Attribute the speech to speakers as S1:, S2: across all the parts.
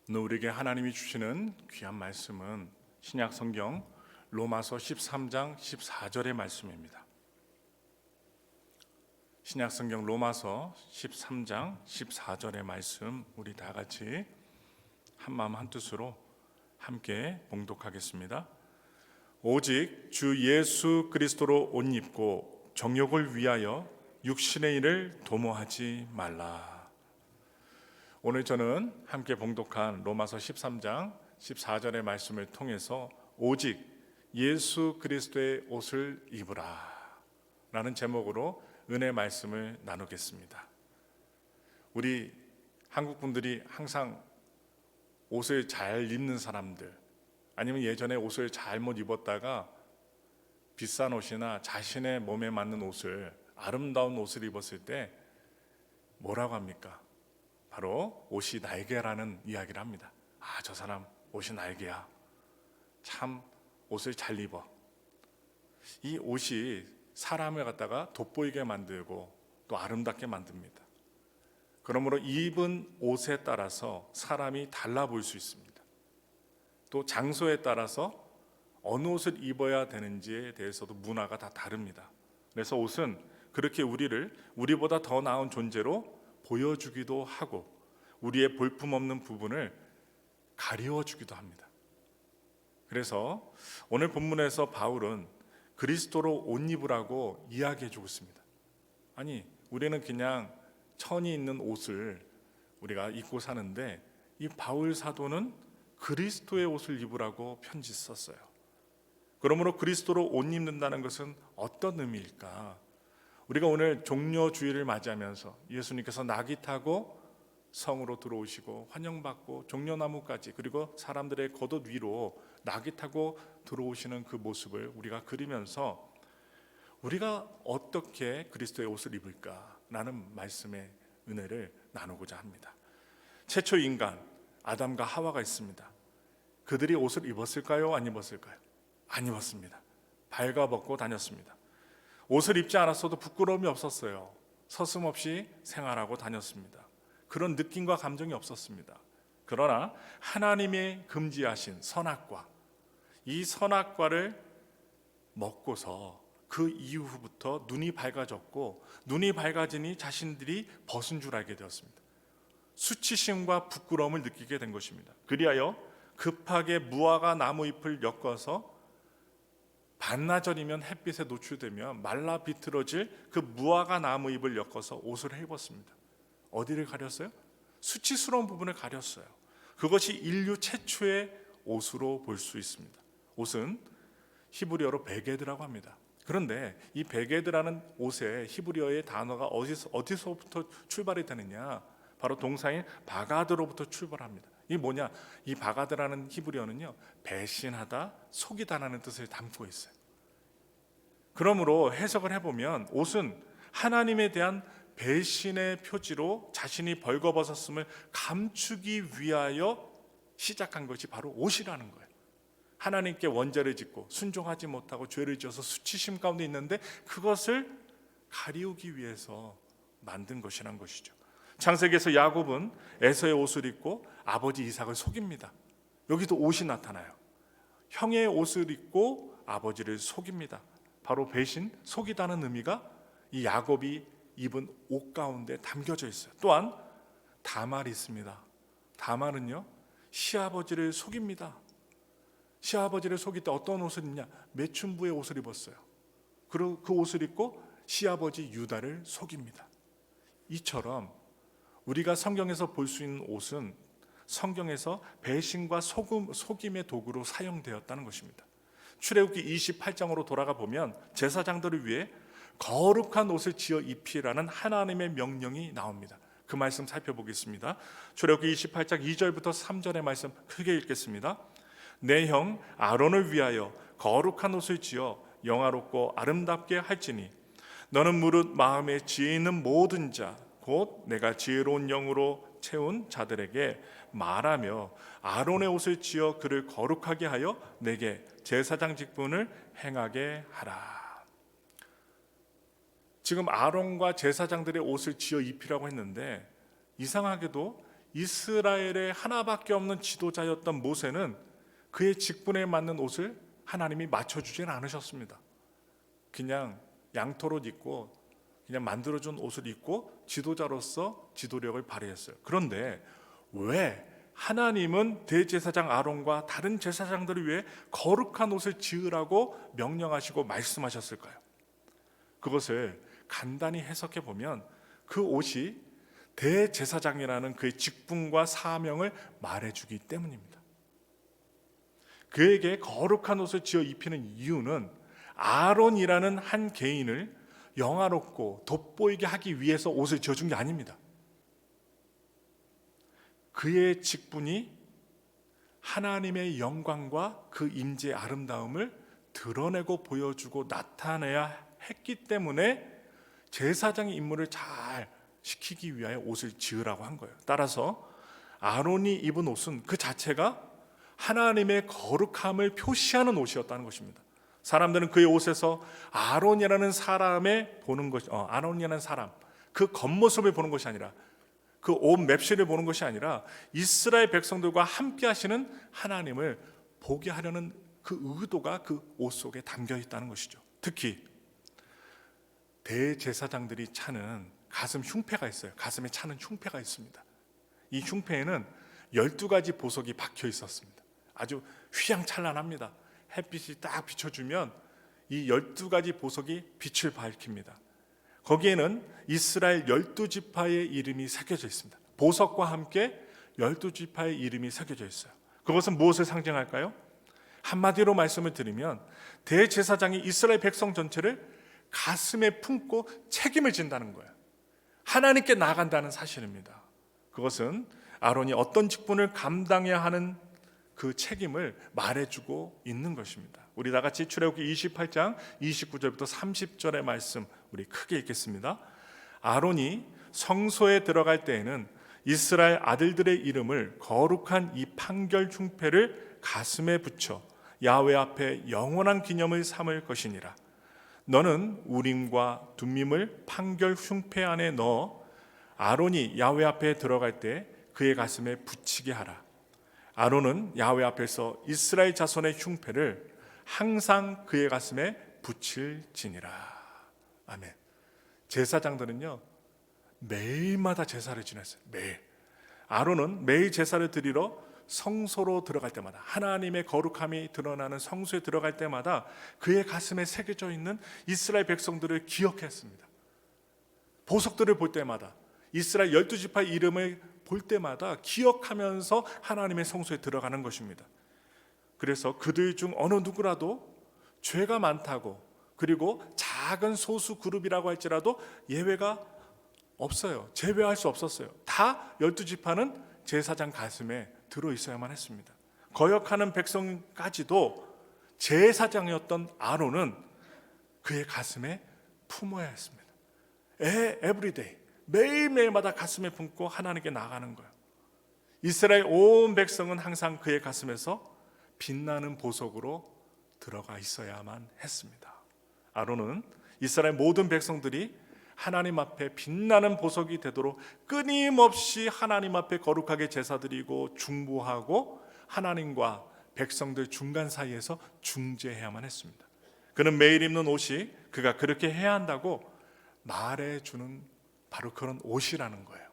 S1: 오늘 우리에게 하나님이 주시는 귀한 말씀은 신약 성경 로마서 13장 14절의 말씀입니다. 신약 성경 로마서 13장 14절의 말씀, 우리 다 같이 한마음 한뜻으로 함께 봉독하겠습니다. 오직 주 예수 그리스도로 옷 입고 정욕을 위하여 육신의 일을 도모하지 말라. 오늘 저는 함께 봉독한 로마서 13장 14절의 말씀을 통해서 오직 예수 그리스도의 옷을 입으라 라는 제목으로 은혜 말씀을 나누겠습니다. 우리 한국 분들이 항상 옷을 잘 입는 사람들, 아니면 예전에 옷을 잘못 입었다가 비싼 옷이나 자신의 몸에 맞는 옷을, 아름다운 옷을 입었을 때 뭐라고 합니까? 바로 옷이 날개라는 이야기를 합니다. 아, 저 사람 옷이 날개야. 참 옷을 잘 입어. 이 옷이 사람을 갖다가 돋보이게 만들고 또 아름답게 만듭니다. 그러므로 입은 옷에 따라서 사람이 달라 보일 수 있습니다. 또 장소에 따라서 어느 옷을 입어야 되는지에 대해서도 문화가 다 다릅니다. 그래서 옷은 그렇게 우리보다 더 나은 존재로 보여주기도 하고 우리의 볼품없는 부분을 가리워주기도 합니다. 그래서 오늘 본문에서 바울은 그리스도로 옷 입으라고 이야기해주고 있습니다. 아니, 우리는 그냥 천이 있는 옷을 우리가 입고 사는데 이 바울 사도는 그리스도의 옷을 입으라고 편지 썼어요. 그러므로 그리스도로 옷 입는다는 것은 어떤 의미일까? 우리가 오늘 종려주일을 맞이하면서 예수님께서 낙이 타고 성으로 들어오시고 환영받고 종려나무까지, 그리고 사람들의 겉옷 위로 낙이 타고 들어오시는 그 모습을 우리가 그리면서 우리가 어떻게 그리스도의 옷을 입을까라는 말씀의 은혜를 나누고자 합니다. 최초 인간 아담과 하와가 있습니다. 그들이 옷을 입었을까요? 안 입었을까요? 안 입었습니다. 발가벗고 다녔습니다. 옷을 입지 않았어도 부끄러움이 없었어요. 서슴없이 생활하고 다녔습니다. 그런 느낌과 감정이 없었습니다. 그러나 하나님이 금지하신 선악과, 이 선악과를 먹고서 그 이후부터 눈이 밝아졌고, 눈이 밝아지니 자신들이 벗은 줄 알게 되었습니다. 수치심과 부끄러움을 느끼게 된 것입니다. 그리하여 급하게 무화과 나무 잎을 엮어서 반나절이면 햇빛에 노출되면 말라 비틀어질 그 무화과 나무 잎을 엮어서 옷을 입었습니다. 어디를 가렸어요? 수치스러운 부분을 가렸어요. 그것이 인류 최초의 옷으로 볼 수 있습니다. 옷은 히브리어로 베게드라고 합니다. 그런데 이 베게드라는 옷의 히브리어의 단어가 어디서부터 출발이 되느냐? 바로 동사인 바가드로부터 출발합니다. 이게 뭐냐? 이 바가드라는 히브리어는요, 배신하다, 속이다라는 뜻을 담고 있어요. 그러므로 해석을 해보면 옷은 하나님에 대한 배신의 표지로 자신이 벌거벗었음을 감추기 위하여 시작한 것이 바로 옷이라는 거예요. 하나님께 원죄를 짓고 순종하지 못하고 죄를 지어서 수치심 가운데 있는데 그것을 가리우기 위해서 만든 것이란 것이죠. 창세기에서 야곱은 에서의 옷을 입고 아버지 이삭을 속입니다. 여기도 옷이 나타나요. 형의 옷을 입고 아버지를 속입니다. 바로 배신, 속이다는 의미가 이 야곱이 입은 옷 가운데 담겨져 있어요. 또한 다말이 있습니다. 다말은요, 시아버지를 속입니다. 시아버지를 속일 때 어떤 옷을 입냐? 매춘부의 옷을 입었어요. 그리고 그 옷을 입고 시아버지 유다를 속입니다. 이처럼 우리가 성경에서 볼 수 있는 옷은 성경에서 배신과 속임의 도구로 사용되었다는 것입니다. 출애굽기 28장으로 돌아가 보면 제사장들을 위해 거룩한 옷을 지어 입히라는 하나님의 명령이 나옵니다. 그 말씀 살펴보겠습니다. 출애굽기 28장 2절부터 3절의 말씀 크게 읽겠습니다. 내 형 아론을 위하여 거룩한 옷을 지어 영화롭고 아름답게 할지니 너는 무릇 마음에 지혜 있는 모든 자 곧 내가 지혜로운 영으로 채운 자들에게 말하며 아론의 옷을 지어 그를 거룩하게 하여 내게 제사장 직분을 행하게 하라. 지금 아론과 제사장들의 옷을 지어 입히라고 했는데 이상하게도 이스라엘의 하나밖에 없는 지도자였던 모세는 그의 직분에 맞는 옷을 하나님이 맞춰주진 않으셨습니다. 그냥 양털옷 입고 그냥 만들어준 옷을 입고 지도자로서 지도력을 발휘했어요. 그런데 왜 하나님은 대제사장 아론과 다른 제사장들을 위해 거룩한 옷을 지으라고 명령하시고 말씀하셨을까요? 그것을 간단히 해석해 보면 그 옷이 대제사장이라는 그의 직분과 사명을 말해주기 때문입니다. 그에게 거룩한 옷을 지어 입히는 이유는 아론이라는 한 개인을 영화롭고 돋보이게 하기 위해서 옷을 지어준 게 아닙니다. 그의 직분이 하나님의 영광과 그 임재의 아름다움을 드러내고 보여주고 나타내야 했기 때문에 제사장의 임무를 잘 시키기 위하여 옷을 지으라고 한 거예요. 따라서 아론이 입은 옷은 그 자체가 하나님의 거룩함을 표시하는 옷이었다는 것입니다. 사람들은 그의 옷에서 아론이라는 사람의 보는 것, 아론이라는 사람 그 겉모습을 보는 것이 아니라 그 옷 맵시를 보는 것이 아니라 이스라엘 백성들과 함께 하시는 하나님을 보게 하려는 그 의도가 그 옷 속에 담겨 있다는 것이죠. 특히 대제사장들이 차는 가슴 흉패가 있어요. 가슴에 차는 흉패가 있습니다. 이 흉패에는 12가지 보석이 박혀 있었습니다. 아주 휘황찬란합니다. 햇빛이 딱 비춰주면 이 12가지 보석이 빛을 밝힙니다. 거기에는 이스라엘 12지파의 이름이 새겨져 있습니다. 보석과 함께 12지파의 이름이 새겨져 있어요. 그것은 무엇을 상징할까요? 한마디로 말씀을 드리면 대제사장이 이스라엘 백성 전체를 가슴에 품고 책임을 진다는 거예요. 하나님께 나아간다는 사실입니다. 그것은 아론이 어떤 직분을 감당해야 하는 그 책임을 말해주고 있는 것입니다. 우리 다 같이 출애굽기 28장 29절부터 30절의 말씀 우리 크게 읽겠습니다. 아론이 성소에 들어갈 때에는 이스라엘 아들들의 이름을 거룩한 이 판결 흉패를 가슴에 붙여 야훼 앞에 영원한 기념을 삼을 것이니라. 너는 우림과 둠밈을 판결 흉패 안에 넣어 아론이 야훼 앞에 들어갈 때 그의 가슴에 붙이게 하라. 아론은 야훼 앞에서 이스라엘 자손의 흉패를 항상 그의 가슴에 붙일지니라. 아멘. 제사장들은요 매일마다 제사를 지냈어요. 매일. 아론은 매일 제사를 드리러 성소로 들어갈 때마다 하나님의 거룩함이 드러나는 성소에 들어갈 때마다 그의 가슴에 새겨져 있는 이스라엘 백성들을 기억했습니다. 보석들을 볼 때마다 이스라엘 12지파의 이름을 볼 때마다 기억하면서 하나님의 성소에 들어가는 것입니다. 그래서 그들 중 어느 누구라도 죄가 많다고 그리고 작은 소수 그룹이라고 할지라도 예외가 없어요. 제외할 수 없었어요. 다 12지파는 제사장 가슴에 들어있어야만 했습니다. 거역하는 백성까지도 제사장이었던 아론은 그의 가슴에 품어야 했습니다. 에브리데이 매일매일마다 가슴에 품고 하나님께 나아가는 거예요. 이스라엘 온 백성은 항상 그의 가슴에서 빛나는 보석으로 들어가 있어야만 했습니다. 아론은 이스라엘 모든 백성들이 하나님 앞에 빛나는 보석이 되도록 끊임없이 하나님 앞에 거룩하게 제사드리고 중보하고 하나님과 백성들 중간 사이에서 중재해야만 했습니다. 그는 매일 입는 옷이 그가 그렇게 해야 한다고 말해주는 바로 그런 옷이라는 거예요.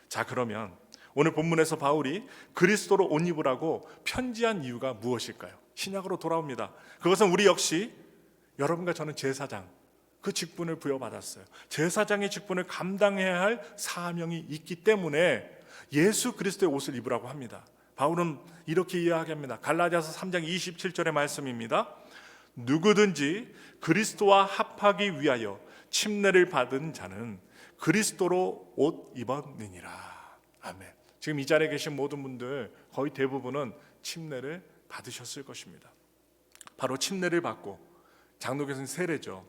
S1: 자, 그러면 오늘 본문에서 바울이 그리스도로 옷 입으라고 편지한 이유가 무엇일까요? 신약으로 돌아옵니다. 그것은 우리 역시 여러분과 저는 제사장 그 직분을 부여받았어요. 제사장의 직분을 감당해야 할 사명이 있기 때문에 예수 그리스도의 옷을 입으라고 합니다. 바울은 이렇게 이야기합니다. 갈라디아서 3장 27절의 말씀입니다. 누구든지 그리스도와 합하기 위하여 침례를 받은 자는 그리스도로 옷 입었느니라. 아멘. 지금 이 자리에 계신 모든 분들 거의 대부분은 침례를 받으셨을 것입니다. 바로 침례를 받고 장로교는 세례죠.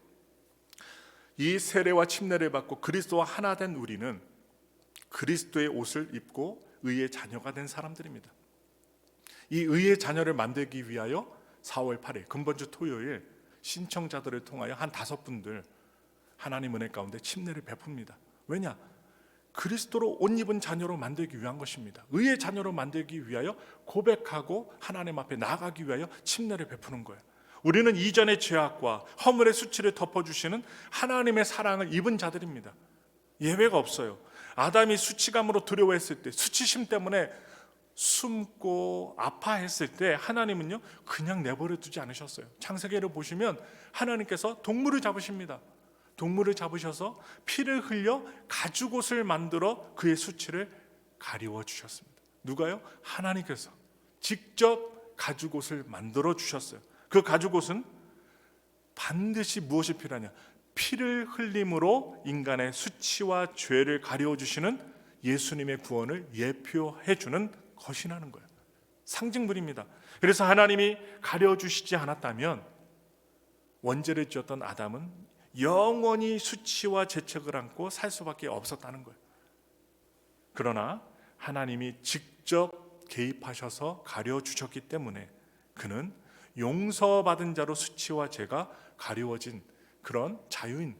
S1: 이 세례와 침례를 받고 그리스도와 하나 된 우리는 그리스도의 옷을 입고 의의 자녀가 된 사람들입니다. 이 의의 자녀를 만들기 위하여 4월 8일 금번주 토요일 신청자들을 통하여 한 5분들 하나님 은혜 가운데 침례를 베풉니다. 왜냐? 그리스도로 옷 입은 자녀로 만들기 위한 것입니다. 의의 자녀로 만들기 위하여 고백하고 하나님 앞에 나아가기 위하여 침례를 베푸는 거예요. 우리는 이전의 죄악과 허물의 수치를 덮어주시는 하나님의 사랑을 입은 자들입니다. 예외가 없어요. 아담이 수치감으로 두려워했을 때, 수치심 때문에 숨고 아파했을 때 하나님은요 그냥 내버려 두지 않으셨어요. 창세기를 보시면 하나님께서 동물을 잡으십니다. 동물을 잡으셔서 피를 흘려 가죽옷을 만들어 그의 수치를 가리워 주셨습니다. 누가요? 하나님께서 직접 가죽옷을 만들어 주셨어요. 그 가죽옷은 반드시 무엇이 필요하냐? 피를 흘림으로 인간의 수치와 죄를 가리워 주시는 예수님의 구원을 예표해 주는 것이라는 거예요. 상징물입니다. 그래서 하나님이 가려 주시지 않았다면 원죄를 지었던 아담은 영원히 수치와 죄책을 안고 살 수밖에 없었다는 거예요. 그러나 하나님이 직접 개입하셔서 가려 주셨기 때문에 그는 용서받은 자로 수치와 죄가 가리워진 그런 자유인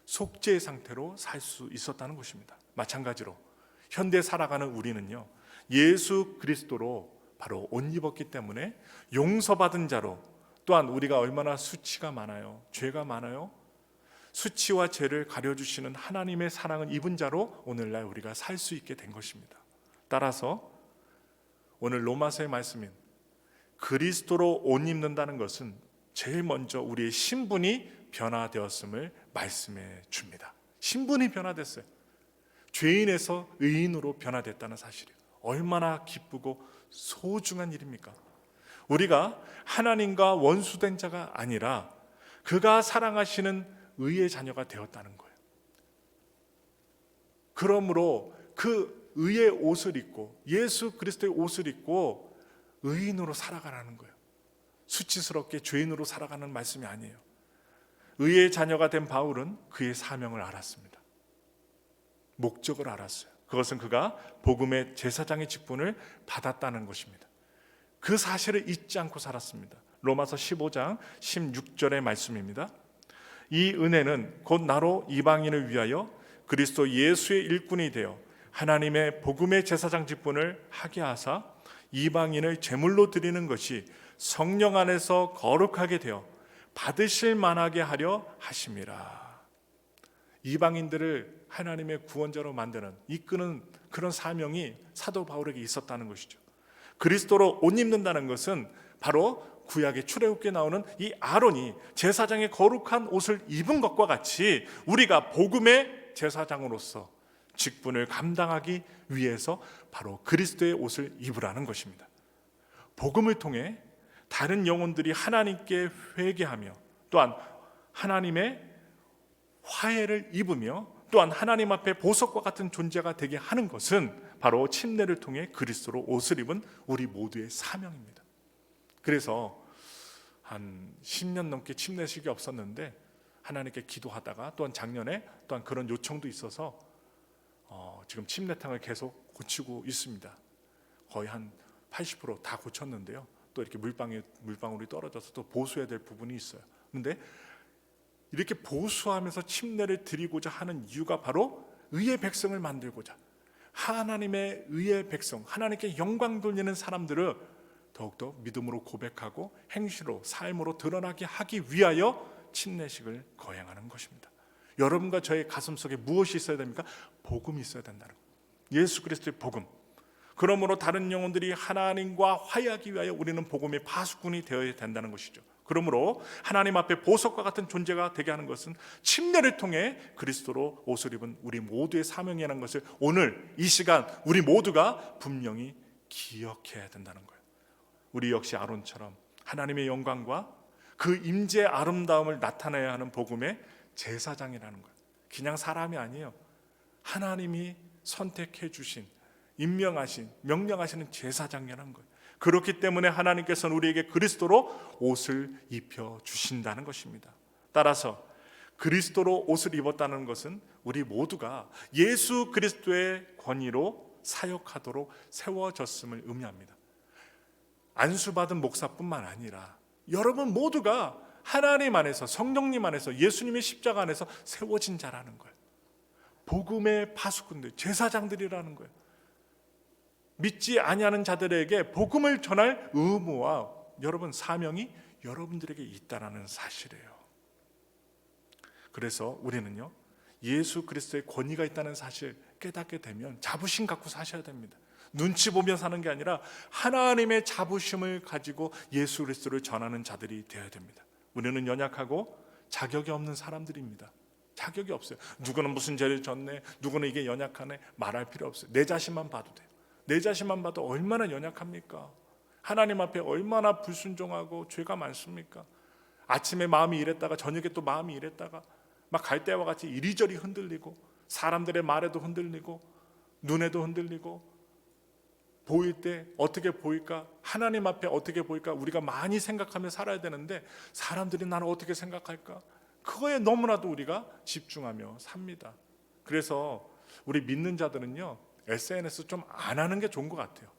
S1: 속죄의 상태로 살 수 있었다는 것입니다. 마찬가지로 현대 살아가는 우리는요 예수 그리스도로 바로 옷 입었기 때문에 용서받은 자로, 또한 우리가 얼마나 수치가 많아요, 죄가 많아요, 수치와 죄를 가려주시는 하나님의 사랑을 입은 자로 오늘날 우리가 살 수 있게 된 것입니다. 따라서 오늘 로마서의 말씀인 그리스도로 옷 입는다는 것은 제일 먼저 우리의 신분이 변화되었음을 말씀해 줍니다. 신분이 변화됐어요. 죄인에서 의인으로 변화됐다는 사실이에요. 얼마나 기쁘고 소중한 일입니까? 우리가 하나님과 원수된 자가 아니라 그가 사랑하시는 의의 자녀가 되었다는 거예요. 그러므로 그 의의 옷을 입고 예수 그리스도의 옷을 입고 의인으로 살아가라는 거예요. 수치스럽게 죄인으로 살아가는 말씀이 아니에요. 의의 자녀가 된 바울은 그의 사명을 알았습니다. 목적을 알았어요. 그것은 그가 복음의 제사장의 직분을 받았다는 것입니다. 그 사실을 잊지 않고 살았습니다. 로마서 15장 16절의 말씀입니다. 이 은혜는 곧 나로 이방인을 위하여 그리스도 예수의 일꾼이 되어 하나님의 복음의 제사장 직분을 하게 하사 이방인을 제물로 드리는 것이 성령 안에서 거룩하게 되어 받으실 만하게 하려 하심이라. 이방인들을 하나님의 구원자로 만드는, 이끄는 그런 사명이 사도 바울에게 있었다는 것이죠. 그리스도로 옷 입는다는 것은 바로 구약의 출애굽기에 나오는 이 아론이 제사장의 거룩한 옷을 입은 것과 같이 우리가 복음의 제사장으로서 직분을 감당하기 위해서 바로 그리스도의 옷을 입으라는 것입니다. 복음을 통해 다른 영혼들이 하나님께 회개하며 또한 하나님의 화해를 입으며 또한 하나님 앞에 보석과 같은 존재가 되게 하는 것은 바로 침례를 통해 그리스도로 옷을 입은 우리 모두의 사명입니다. 그래서 한 10년 넘게 침례식이 없었는데 하나님께 기도하다가 또한 작년에 또한 그런 요청도 있어서 지금 침례탕을 계속 고치고 있습니다. 거의 한 80% 고쳤는데요. 또 이렇게 물방울이 떨어져서 또 보수해야 될 부분이 있어요. 그런데 이렇게 보수하면서 침례를 드리고자 하는 이유가 바로 의의 백성을 만들고자, 하나님의 의의 백성, 하나님께 영광 돌리는 사람들을 더욱더 믿음으로 고백하고 행실로, 삶으로 드러나게 하기 위하여 침례식을 거행하는 것입니다. 여러분과 저의 가슴속에 무엇이 있어야 됩니까? 복음이 있어야 된다는 거예요. 예수 그리스도의 복음. 그러므로 다른 영혼들이 하나님과 화해하기 위하여 우리는 복음의 파수꾼이 되어야 된다는 것이죠. 그러므로 하나님 앞에 보석과 같은 존재가 되게 하는 것은 침례를 통해 그리스도로 옷을 입은 우리 모두의 사명이라는 것을 오늘 이 시간 우리 모두가 분명히 기억해야 된다는 거예요. 우리 역시 아론처럼 하나님의 영광과 그 임재의 아름다움을 나타내야 하는 복음의 제사장이라는 거예요. 그냥 사람이 아니에요. 하나님이 선택해 주신, 임명하신, 명령하시는 제사장이라는 거예요. 그렇기 때문에 하나님께서는 우리에게 그리스도로 옷을 입혀 주신다는 것입니다. 따라서 그리스도로 옷을 입었다는 것은 우리 모두가 예수 그리스도의 권위로 사역하도록 세워졌음을 의미합니다. 안수받은 목사뿐만 아니라 여러분 모두가 하나님 안에서, 성령님 안에서, 예수님의 십자가 안에서 세워진 자라는 거예요. 복음의 파수꾼들, 제사장들이라는 거예요. 믿지 아니하는 자들에게 복음을 전할 의무와 여러분 사명이 여러분들에게 있다라는 사실이에요. 그래서 우리는요, 예수 그리스도의 권위가 있다는 사실 깨닫게 되면 자부심 갖고 사셔야 됩니다. 눈치 보며 사는 게 아니라 하나님의 자부심을 가지고 예수 그리스도를 전하는 자들이 되어야 됩니다. 우리는 연약하고 자격이 없는 사람들입니다. 자격이 없어요. 누구는 무슨 죄를 졌네, 누구는 이게 연약하네 말할 필요 없어요. 내 자신만 봐도 돼요. 내 자신만 봐도 얼마나 연약합니까? 하나님 앞에 얼마나 불순종하고 죄가 많습니까? 아침에 마음이 이랬다가 저녁에 또 마음이 이랬다가 막 갈대와 같이 이리저리 흔들리고 사람들의 말에도 흔들리고 눈에도 흔들리고 보일 때 어떻게 보일까? 하나님 앞에 어떻게 보일까? 우리가 많이 생각하며 살아야 되는데 사람들이 나를 어떻게 생각할까? 그거에 너무나도 우리가 집중하며 삽니다. 그래서 우리 믿는 자들은요, SNS 좀 안 하는 게 좋은 것 같아요.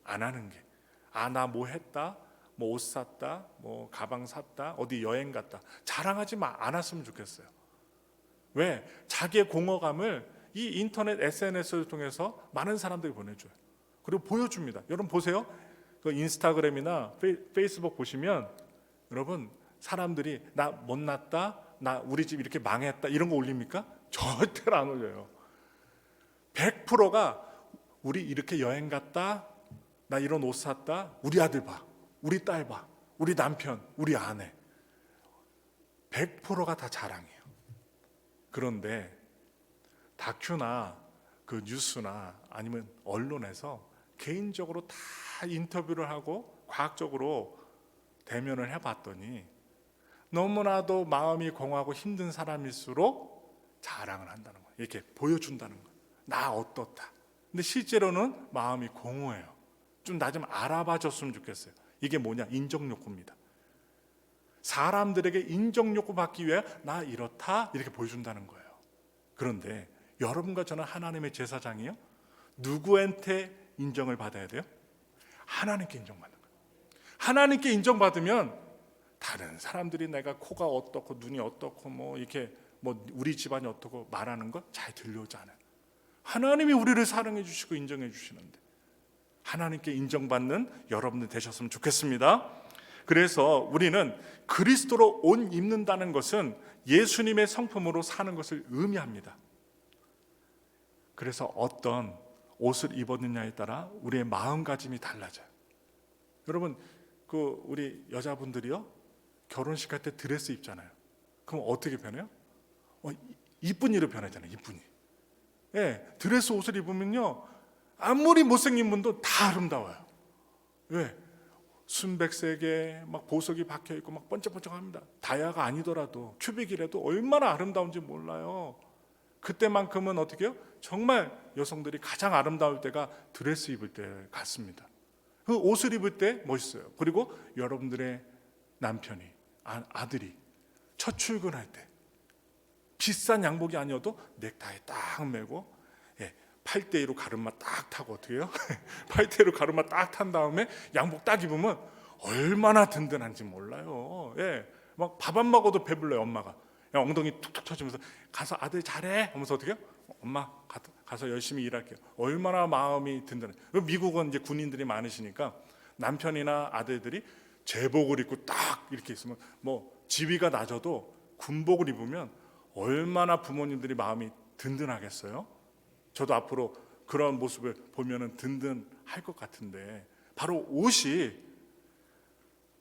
S1: 안 하는 게. 나 뭐 했다, 뭐 옷 샀다, 뭐 가방 샀다, 어디 여행 갔다 자랑하지 않았으면 좋겠어요. 왜? 자기의 공허감을 이 인터넷 SNS를 통해서 많은 사람들이 보내줘요. 그리고 보여줍니다. 여러분 보세요. 그 인스타그램이나 페이스북 보시면 여러분 사람들이 나 못났다, 나 우리 집 이렇게 망했다 이런 거 올립니까? 절대로 안 올려요. 100%가 우리 이렇게 여행 갔다, 나 이런 옷 샀다, 우리 아들 봐, 우리 딸 봐, 우리 남편, 우리 아내 100%가 다 자랑이에요. 그런데 다큐나 그 뉴스나 아니면 언론에서 개인적으로 다 인터뷰를 하고 과학적으로 대면을 해봤더니 너무나도 마음이 공하고 힘든 사람일수록 자랑을 한다는 거예요. 이렇게 보여준다는 거예요. 나 어떻다. 근데 실제로는 마음이 공허해요. 좀 나 좀 알아봐 줬으면 좋겠어요. 이게 뭐냐? 인정욕구입니다. 사람들에게 인정욕구 받기 위해 나 이렇다 이렇게 보여준다는 거예요. 그런데 여러분과 저는 하나님의 제사장이요, 누구한테 인정을 받아야 돼요? 하나님께 인정받는 거예요. 하나님께 인정받으면 다른 사람들이 내가 코가 어떻고 눈이 어떻고 뭐 이렇게 뭐 우리 집안이 어떻고 말하는 거 잘 들려오지 않아요. 하나님이 우리를 사랑해 주시고 인정해 주시는데 하나님께 인정받는 여러분들 되셨으면 좋겠습니다. 그래서 우리는 그리스도로 옷 입는다는 것은 예수님의 성품으로 사는 것을 의미합니다. 그래서 어떤 옷을 입었느냐에 따라 우리의 마음가짐이 달라져요. 여러분 그 우리 여자분들이요, 결혼식 할 때 드레스 입잖아요. 그럼 어떻게 변해요? 이쁜이로 변하잖아요. 이쁜이. 예, 드레스 옷을 입으면요, 아무리 못생긴 분도 다 아름다워요. 왜? 순백색에 막 보석이 박혀 있고 막 번쩍번쩍합니다. 다이아가 아니더라도 큐빅이라도 얼마나 아름다운지 몰라요. 그때만큼은 어떻게 해요? 정말 여성들이 가장 아름다울 때가 드레스 입을 때 같습니다. 그 옷을 입을 때 멋있어요. 그리고 여러분들의 남편이, 아들이 첫 출근할 때 비싼 양복이 아니어도 넥타이 딱 매고, 예, 8대2로 가르마 딱 타고 어떻게 해요? 8대2로 가르마 딱 탄 다음에 양복 딱 입으면 얼마나 든든한지 몰라요. 예, 막 밥 안 먹어도 배불러요. 엄마가 엉덩이 툭툭 쳐주면서 가서 아들 잘해 하면서 어떻게 해요? 엄마 가서 열심히 일할게요. 얼마나 마음이 든든해. 미국은 이제 군인들이 많으시니까 남편이나 아들들이 제복을 입고 딱 이렇게 있으면 뭐 지위가 낮아도 군복을 입으면 얼마나 부모님들이 마음이 든든하겠어요. 저도 앞으로 그런 모습을 보면은 든든할 것 같은데, 바로 옷이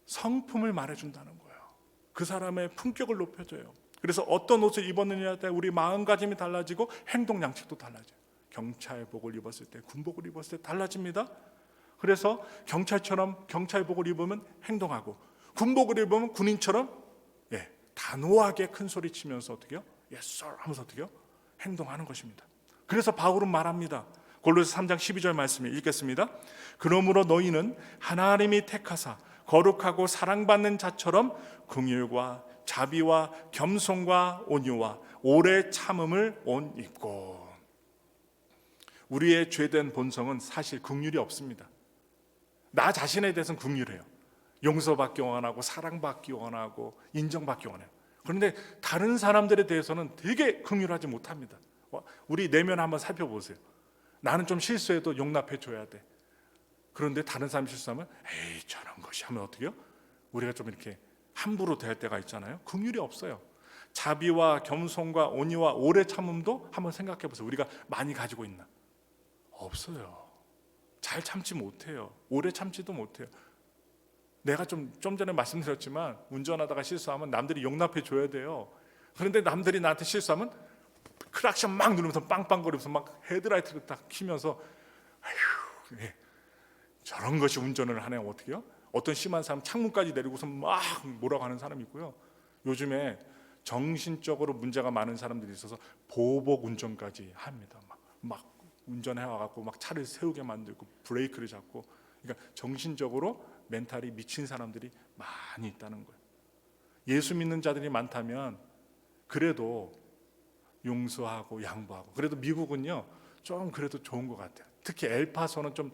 S1: 성품을 말해준다는 거예요. 그 사람의 품격을 높여줘요. 그래서 어떤 옷을 입었느냐에 따라 우리 마음가짐이 달라지고 행동 양식도 달라져요. 경찰복을 입었을 때, 군복을 입었을 때 달라집니다. 그래서 경찰처럼 경찰복을 입으면 행동하고, 군복을 입으면 군인처럼 단호하게 큰 소리 치면서 어떻게 해요? Yes sir 하면서 어떻게 해요? 행동하는 것입니다. 그래서 바울은 말합니다. 골로새 3장 12절 말씀을 읽겠습니다. 그러므로 너희는 하나님이 택하사 거룩하고 사랑받는 자처럼 긍휼과 자비와 겸손과 온유와 오래 참음을 옷 입고. 우리의 죄된 본성은 사실 긍휼이 없습니다. 나 자신에 대해서는 긍휼해요. 용서받기 원하고 사랑받기 원하고 인정받기 원해요. 그런데 다른 사람들에 대해서는 되게 긍휼하지 못합니다. 우리 내면 한번 살펴보세요. 나는 좀 실수해도 용납해 줘야 돼. 그런데 다른 사람이 실수하면 에이 저런 것이 하면 어떻게 해요? 우리가 좀 이렇게 함부로 대할 때가 있잖아요. 긍휼이 없어요. 자비와 겸손과 온유와 오래 참음도 한번 생각해 보세요. 우리가 많이 가지고 있나? 없어요. 잘 참지 못해요. 오래 참지도 못해요. 내가 좀 전에 말씀드렸지만 운전하다가 실수하면 남들이 용납해 줘야 돼요. 그런데 남들이 나한테 실수하면 클락션 막 누르면서 빵빵거리면서 막 헤드라이트를 딱 켜면서 아휴, 예. 저런 것이 운전을 하네. 어떻게 해요? 어떤 심한 사람 창문까지 내리고서 막 뭐라고 하는 사람이 있고요. 요즘에 정신적으로 문제가 많은 사람들이 있어서 보복 운전까지 합니다. 막 운전해 와갖고 막 차를 세우게 만들고 브레이크를 잡고, 그러니까 정신적으로 멘탈이 미친 사람들이 많이 있다는 거예요. 예수 믿는 자들이 많다면 그래도 용서하고 양보하고, 그래도 미국은요 좀 그래도 좋은 것 같아요. 특히 엘파소는 좀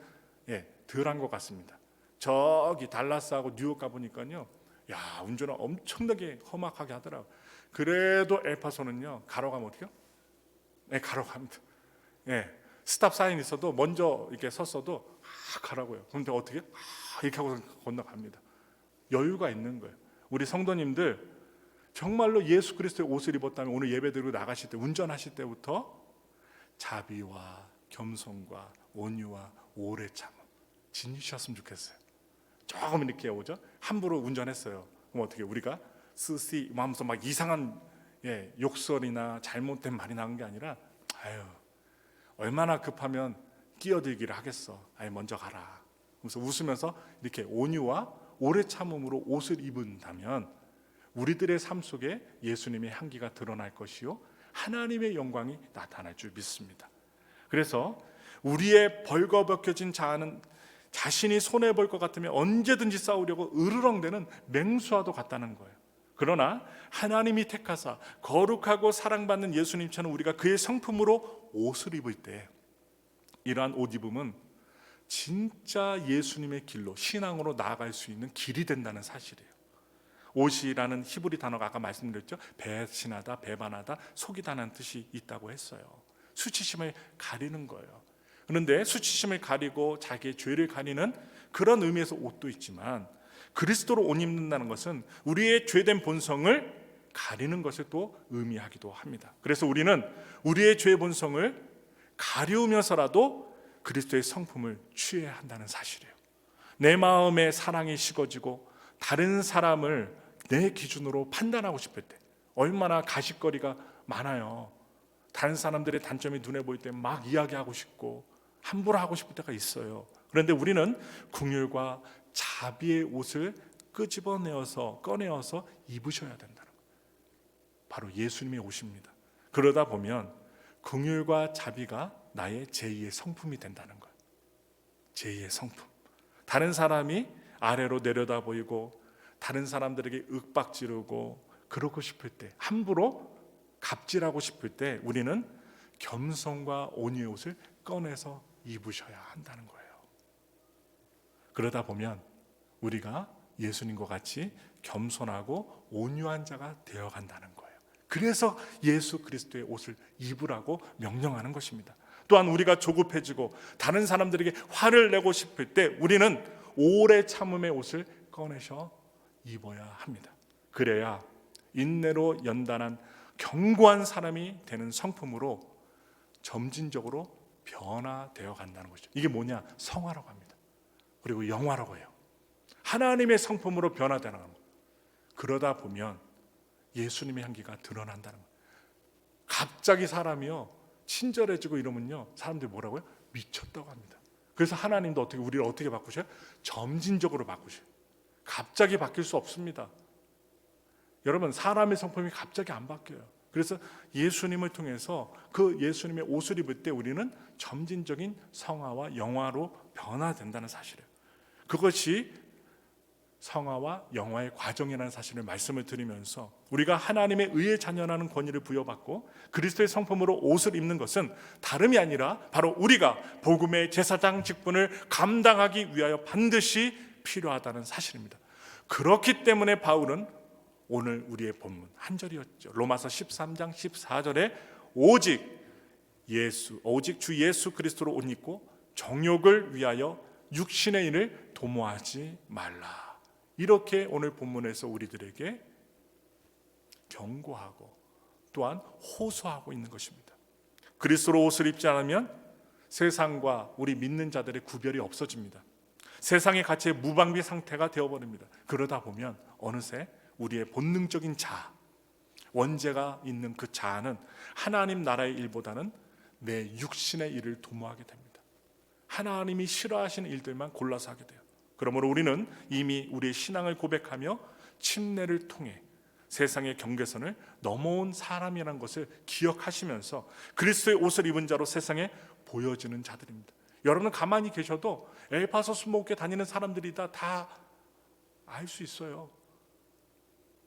S1: 덜한 것 같습니다. 저기 달라스하고 뉴욕 가보니까요, 야 운전을 엄청나게 험악하게 하더라고요. 그래도 엘파소는요 가로가면 어떻게 해요? 네, 가로갑니다. 스탑 사인 있어도 먼저 이렇게 섰어도 가라고요. 그런데 어떻게 해요? 이렇게 하고 건너갑니다. 여유가 있는 거예요. 우리 성도님들 정말로 예수 그리스도의 옷을 입었다면 오늘 예배드리고 나가실 때, 운전하실 때부터 자비와 겸손과 온유와 오래 참음 지니셨으면 좋겠어요. 조금 이렇게 오죠. 함부로 운전했어요. 그럼 어떻게 우리가 쓰시 하면서 막 이상한 욕설이나 잘못된 말이 나온 게 아니라 아유 얼마나 급하면 끼어들기를 하겠어. 아유 먼저 가라. 그래서 웃으면서 이렇게 온유와 오래 참음으로 옷을 입은다면 우리들의 삶 속에 예수님의 향기가 드러날 것이요 하나님의 영광이 나타날 줄 믿습니다. 그래서 우리의 벌거벗겨진 자아는 자신이 손해볼 것 같으면 언제든지 싸우려고 으르렁대는 맹수와도 같다는 거예요. 그러나 하나님이 택하사 거룩하고 사랑받는 예수님처럼 우리가 그의 성품으로 옷을 입을 때, 이러한 옷 입음은 진짜 예수님의 길로 신앙으로 나아갈 수 있는 길이 된다는 사실이에요. 옷이라는 히브리 단어가 아까 말씀드렸죠. 배신하다, 배반하다, 속이다는 뜻이 있다고 했어요. 수치심을 가리는 거예요. 그런데 수치심을 가리고 자기의 죄를 가리는 그런 의미에서 옷도 있지만, 그리스도로 옷 입는다는 것은 우리의 죄된 본성을 가리는 것을 또 의미하기도 합니다. 그래서 우리는 우리의 죄의 본성을 가리우면서라도 그리스도의 성품을 취해야 한다는 사실이에요. 내 마음에 사랑이 식어지고 다른 사람을 내 기준으로 판단하고 싶을 때 얼마나 가십거리가 많아요. 다른 사람들의 단점이 눈에 보일 때 막 이야기하고 싶고 함부로 하고 싶을 때가 있어요. 그런데 우리는 긍휼과 자비의 옷을 꺼내어서 입으셔야 된다는 거예요. 바로 예수님의 옷입니다. 그러다 보면 긍휼과 자비가 나의 제2의 성품이 된다는 거예요. 제2의 성품. 다른 사람이 아래로 내려다 보이고 다른 사람들에게 윽박지르고 그러고 싶을 때, 함부로 갑질하고 싶을 때 우리는 겸손과 온유의 옷을 꺼내서 입으셔야 한다는 거예요. 그러다 보면 우리가 예수님과 같이 겸손하고 온유한 자가 되어간다는 거예요. 그래서 예수 그리스도의 옷을 입으라고 명령하는 것입니다. 또한 우리가 조급해지고 다른 사람들에게 화를 내고 싶을 때 우리는 오래 참음의 옷을 꺼내셔 입어야 합니다. 그래야 인내로 연단한 견고한 사람이 되는 성품으로 점진적으로 변화되어 간다는 것이죠. 이게 뭐냐? 성화라고 합니다. 그리고 영화라고 해요. 하나님의 성품으로 변화되는 겁니다. 그러다 보면 예수님의 향기가 드러난다는 거예요. 갑자기 사람이요 친절해지고 이러면요 사람들이 뭐라고요? 미쳤다고 합니다. 그래서 하나님도 우리를 어떻게 바꾸셔요? 점진적으로 바꾸셔요. 갑자기 바뀔 수 없습니다. 여러분, 사람의 성품이 갑자기 안 바뀌어요. 그래서 예수님을 통해서 그 예수님의 옷을 입을 때 우리는 점진적인 성화와 영화로 변화된다는 사실이에요. 그것이 성화와 영화의 과정이라는 사실을 말씀을 드리면서, 우리가 하나님의 의의 자녀라는 권위를 부여받고 그리스도의 성품으로 옷을 입는 것은 다름이 아니라 바로 우리가 복음의 제사장 직분을 감당하기 위하여 반드시 필요하다는 사실입니다. 그렇기 때문에 바울은 오늘 우리의 본문 한 절이었죠. 로마서 13장 14절에 오직 오직 주 예수 그리스도로 옷 입고 정욕을 위하여 육신의 일을 도모하지 말라. 이렇게 오늘 본문에서 우리들에게 경고하고 또한 호소하고 있는 것입니다. 그리스도로 옷을 입지 않으면 세상과 우리 믿는 자들의 구별이 없어집니다. 세상의 가치의 무방비 상태가 되어버립니다. 그러다 보면 어느새 우리의 본능적인 자아, 원죄가 있는 그 자아는 하나님 나라의 일보다는 내 육신의 일을 도모하게 됩니다. 하나님이 싫어하시는 일들만 골라서 하게 돼요. 그러므로 우리는 이미 우리의 신앙을 고백하며 침례를 통해 세상의 경계선을 넘어온 사람이라는 것을 기억하시면서 그리스도의 옷을 입은 자로 세상에 보여지는 자들입니다. 여러분은 가만히 계셔도 에베소 순목교회 다니는 사람들이다 다 알 수 있어요.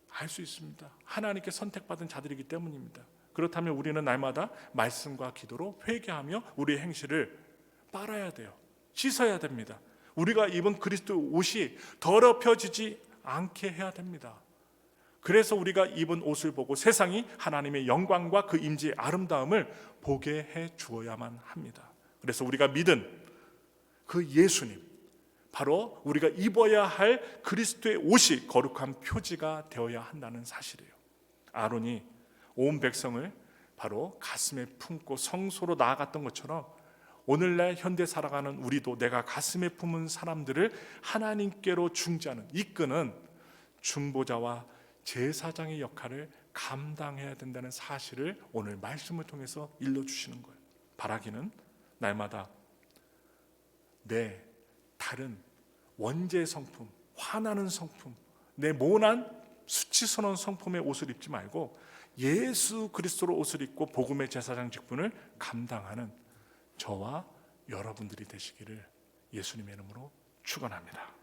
S1: 알 수 있습니다. 하나님께 선택받은 자들이기 때문입니다. 그렇다면 우리는 날마다 말씀과 기도로 회개하며 우리의 행실을 빨아야 돼요. 씻어야 됩니다. 우리가 입은 그리스도의 옷이 더럽혀지지 않게 해야 됩니다. 그래서 우리가 입은 옷을 보고 세상이 하나님의 영광과 그 임재의 아름다움을 보게 해 주어야만 합니다. 그래서 우리가 믿은 그 예수님, 바로 우리가 입어야 할 그리스도의 옷이 거룩한 표지가 되어야 한다는 사실이에요. 아론이 온 백성을 바로 가슴에 품고 성소로 나아갔던 것처럼 오늘날 현대 살아가는 우리도 내가 가슴에 품은 사람들을 하나님께로 중재하는, 이끄는 중보자와 제사장의 역할을 감당해야 된다는 사실을 오늘 말씀을 통해서 일러주시는 거예요. 바라기는 날마다 내 다른 원죄의 성품, 화나는 성품, 내 모난 수치스러운 성품의 옷을 입지 말고 예수 그리스도로 옷을 입고 복음의 제사장 직분을 감당하는 저와 여러분들이 되시기를 예수님의 이름으로 축원합니다.